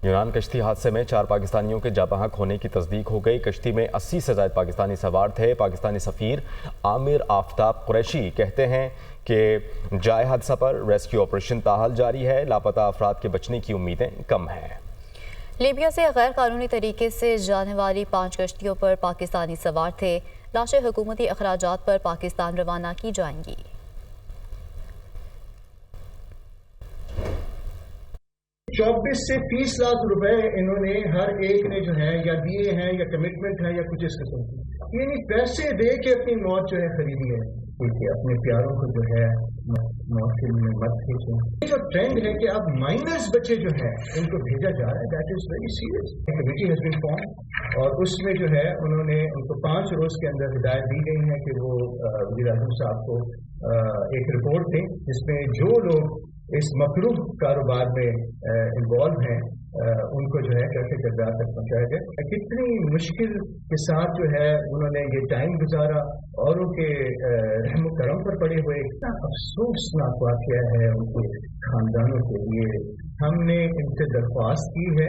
یونان کشتی حادثے میں 4 پاکستانیوں کے جاں بحق ہونے کی تصدیق ہو گئی۔ کشتی میں 80 سے زائد پاکستانی سوار تھے۔ پاکستانی سفیر عامر آفتاب قریشی کہتے ہیں کہ جائے حادثہ پر ریسکیو آپریشن تاحال جاری ہے۔ لاپتہ افراد کے بچنے کی امیدیں کم ہیں۔ لیبیا سے غیر قانونی طریقے سے جانے والی 5 کشتیوں پر پاکستانی سوار تھے۔ لاشیں حکومتی اخراجات پر پاکستان روانہ کی جائیں گی۔ 24 سے 30 لاکھ روپے انہوں نے ہر ایک نے جو ہے یا دیے ہیں یا کمٹمنٹ ہے یا کچھ اس قسم کی، یعنی پیسے دے کے اپنی موت جو ہے خریدی ہے، کیونکہ اپنے پیاروں کو جو ہے موت کے لیے مت کھینچیں۔ یہ جو ٹرینڈ ہے کہ اب مائنرز بچے جو ہیں ان کو بھیجا جا رہا ہے، that is very serious. Committee has been form اور اس میں جو ہے انہوں نے ان کو 5 روز کے اندر ہدایت دی گئی ہے کہ وہ وزیر اعظم صاحب کو ایک رپورٹ دیں جس میں جو لوگ اس مکروہ کاروبار میں انوالو ہیں ان کو جو ہے کیسے کردار تک پہنچایا جائے۔ کتنی مشکل کے ساتھ جو ہے انہوں نے یہ ٹائم گزارا، اوروں کے رحم و کرم پر پڑے ہوئے، اتنا افسوسناک واقعہ ہے ان کے خاندانوں کے لیے۔ ہم نے ان سے درخواست کی ہے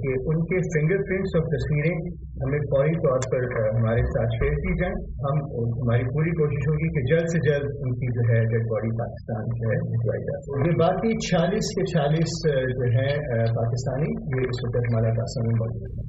کہ ان کے فنگر پرنٹس اور تصویریں ہمیں فوری طور پر ہمارے ساتھ شیئر کی جائیں۔ ہماری پوری کوشش ہوگی کہ جلد سے جلد ان کی جو ہے ڈیڈ باڈی پاکستان جو ہے بھجوائی جائے۔ یہ باقی 46 کے 46 جو ہیں پاکستانی، یہ اس وقت ہمارا پاکستان میں موجود ہے۔